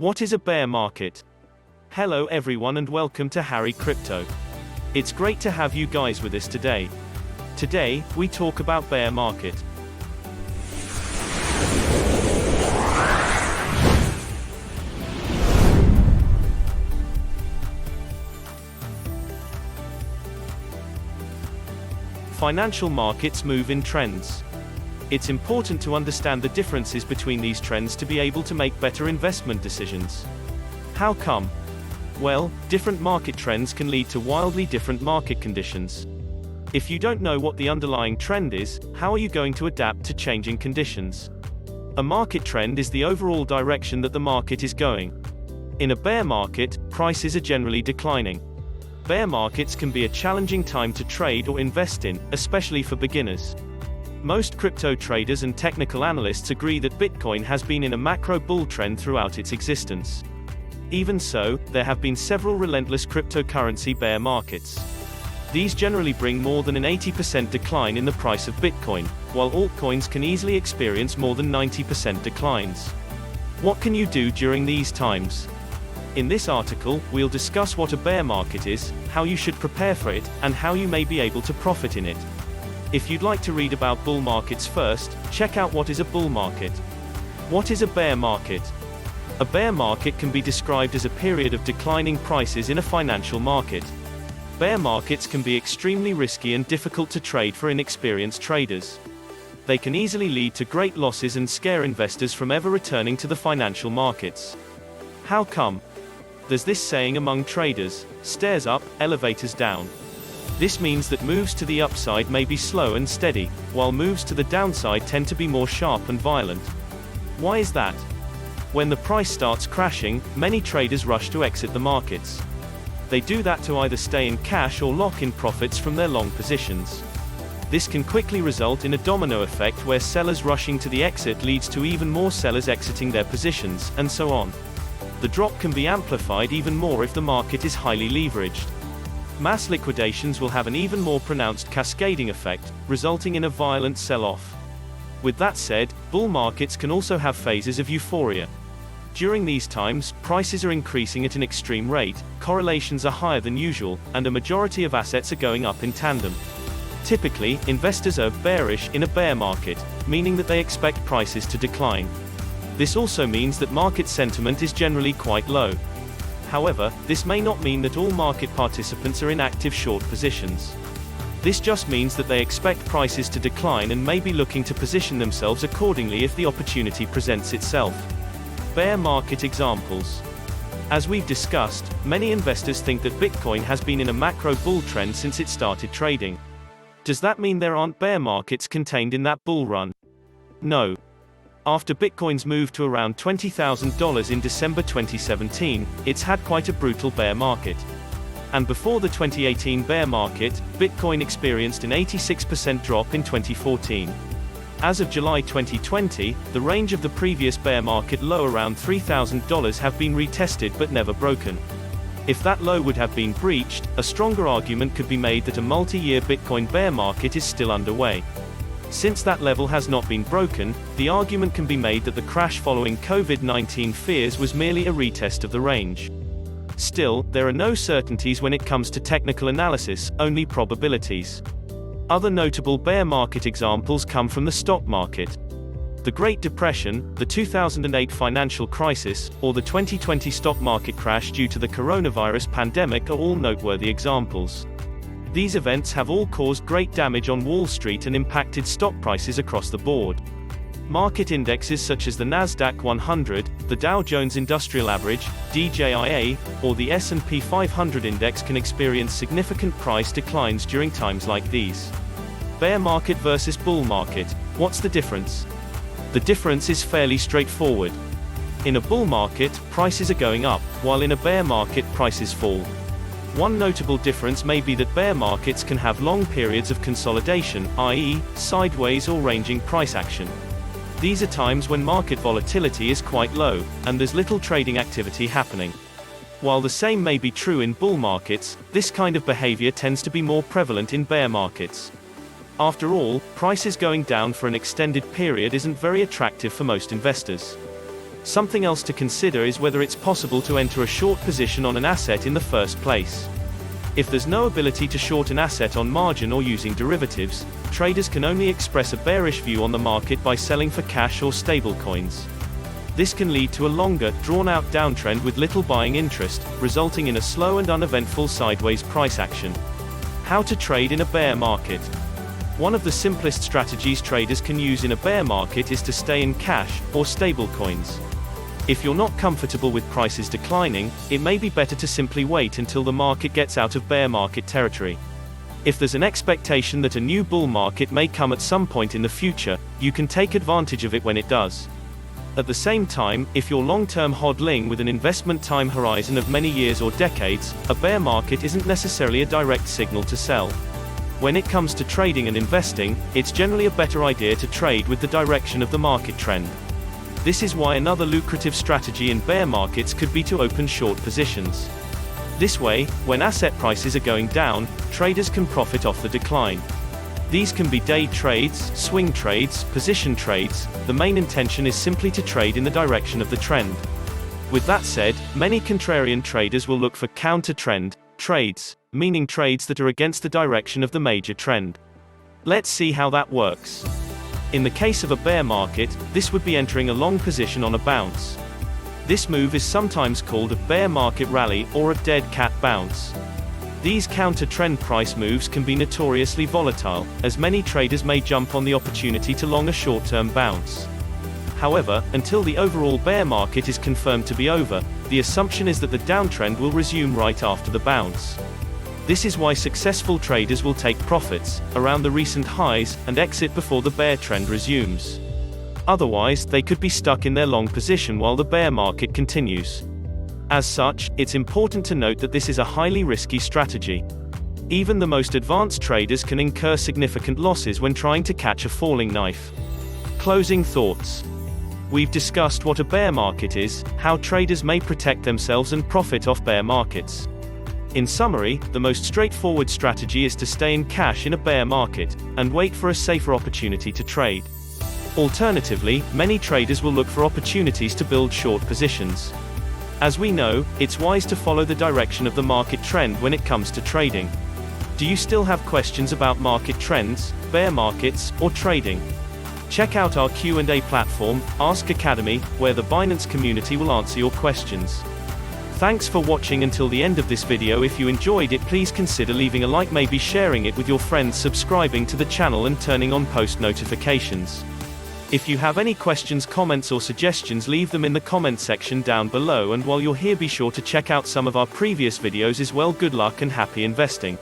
What is a bear market? Hello everyone and welcome to Harry Crypto. It's great to have you guys with us today. Today, we talk about bear market. Financial markets move in trends. It's important to understand the differences between these trends to be able to make better investment decisions. How come? Well, different market trends can lead to wildly different market conditions. If you don't know what the underlying trend is, how are you going to adapt to changing conditions? A market trend is the overall direction that the market is going. In a bear market, prices are generally declining. Bear markets can be a challenging time to trade or invest in, especially for beginners. Most crypto traders and technical analysts agree that Bitcoin has been in a macro bull trend throughout its existence. Even so, there have been several relentless cryptocurrency bear markets. These generally bring more than an 80% decline in the price of Bitcoin, while altcoins can easily experience more than 90% declines. What can you do during these times? In this article, we'll discuss what a bear market is, how you should prepare for it, and how you may be able to profit in it. If you'd like to read about bull markets first, check out what is a bull market. What is a bear market? A bear market can be described as a period of declining prices in a financial market. Bear markets can be extremely risky and difficult to trade for inexperienced traders. They can easily lead to great losses and scare investors from ever returning to the financial markets. How come? There's this saying among traders: stairs up, elevators down. This means that moves to the upside may be slow and steady, while moves to the downside tend to be more sharp and violent. Why is that? When the price starts crashing, many traders rush to exit the markets. They do that to either stay in cash or lock in profits from their long positions. This can quickly result in a domino effect where sellers rushing to the exit leads to even more sellers exiting their positions, and so on. The drop can be amplified even more if the market is highly leveraged. Mass liquidations will have an even more pronounced cascading effect, resulting in a violent sell-off. With that said, bull markets can also have phases of euphoria. During these times, prices are increasing at an extreme rate, correlations are higher than usual, and a majority of assets are going up in tandem. Typically, investors are bearish in a bear market, meaning that they expect prices to decline. This also means that market sentiment is generally quite low. However, this may not mean that all market participants are in active short positions. This just means that they expect prices to decline and may be looking to position themselves accordingly if the opportunity presents itself. Bear market examples. As we've discussed, many investors think that Bitcoin has been in a macro bull trend since it started trading. Does that mean there aren't bear markets contained in that bull run? No. After Bitcoin's move to around $20,000 in December 2017, it's had quite a brutal bear market. And before the 2018 bear market, Bitcoin experienced an 86% drop in 2014. As of July 2020, the range of the previous bear market low around $3,000 have been retested but never broken. If that low would have been breached, a stronger argument could be made that a multi-year Bitcoin bear market is still underway. Since that level has not been broken, the argument can be made that the crash following COVID-19 fears was merely a retest of the range. Still, there are no certainties when it comes to technical analysis, only probabilities. Other notable bear market examples come from the stock market. The Great Depression, the 2008 financial crisis, or the 2020 stock market crash due to the coronavirus pandemic are all noteworthy examples. These events have all caused great damage on Wall Street and impacted stock prices across the board. Market indexes such as the Nasdaq 100, the Dow Jones Industrial Average, DJIA, or the S&P 500 index can experience significant price declines during times like these. Bear market versus bull market. What's the difference? The difference is fairly straightforward. In a bull market, prices are going up, while in a bear market, prices fall. One notable difference may be that bear markets can have long periods of consolidation, i.e., sideways or ranging price action. These are times when market volatility is quite low, and there's little trading activity happening. While the same may be true in bull markets, this kind of behavior tends to be more prevalent in bear markets. After all, prices going down for an extended period isn't very attractive for most investors. Something else to consider is whether it's possible to enter a short position on an asset in the first place. If there's no ability to short an asset on margin or using derivatives, traders can only express a bearish view on the market by selling for cash or stablecoins. This can lead to a longer, drawn-out downtrend with little buying interest, resulting in a slow and uneventful sideways price action. How to trade in a bear market. One of the simplest strategies traders can use in a bear market is to stay in cash or stablecoins. If you're not comfortable with prices declining, it may be better to simply wait until the market gets out of bear market territory. If there's an expectation that a new bull market may come at some point in the future, you can take advantage of it when it does. At the same time, if you're long-term hodling with an investment time horizon of many years or decades, a bear market isn't necessarily a direct signal to sell. When it comes to trading and investing, it's generally a better idea to trade with the direction of the market trend. This is why another lucrative strategy in bear markets could be to open short positions. This way, when asset prices are going down, traders can profit off the decline. These can be day trades, swing trades, position trades. The main intention is simply to trade in the direction of the trend. With that said, many contrarian traders will look for counter-trend trades, meaning trades that are against the direction of the major trend. Let's see how that works. In the case of a bear market, this would be entering a long position on a bounce. This move is sometimes called a bear market rally or a dead cat bounce. These counter-trend price moves can be notoriously volatile, as many traders may jump on the opportunity to long a short-term bounce. However, until the overall bear market is confirmed to be over, the assumption is that the downtrend will resume right after the bounce. This is why successful traders will take profits around the recent highs and exit before the bear trend resumes. Otherwise, they could be stuck in their long position while the bear market continues. As such, it's important to note that this is a highly risky strategy. Even the most advanced traders can incur significant losses when trying to catch a falling knife. Closing thoughts. We've discussed what a bear market is, how traders may protect themselves and profit off bear markets. In summary, the most straightforward strategy is to stay in cash in a bear market, and wait for a safer opportunity to trade. Alternatively, many traders will look for opportunities to build short positions. As we know, it's wise to follow the direction of the market trend when it comes to trading. Do you still have questions about market trends, bear markets, or trading? Check out our Q&A platform, Ask Academy, where the Binance community will answer your questions. Thanks for watching until the end of this video. If you enjoyed it, please consider leaving a like, maybe sharing it with your friends, subscribing to the channel and turning on post notifications. If you have any questions, comments or suggestions, leave them in the comment section down below, and while you're here, be sure to check out some of our previous videos as well. Good luck and happy investing.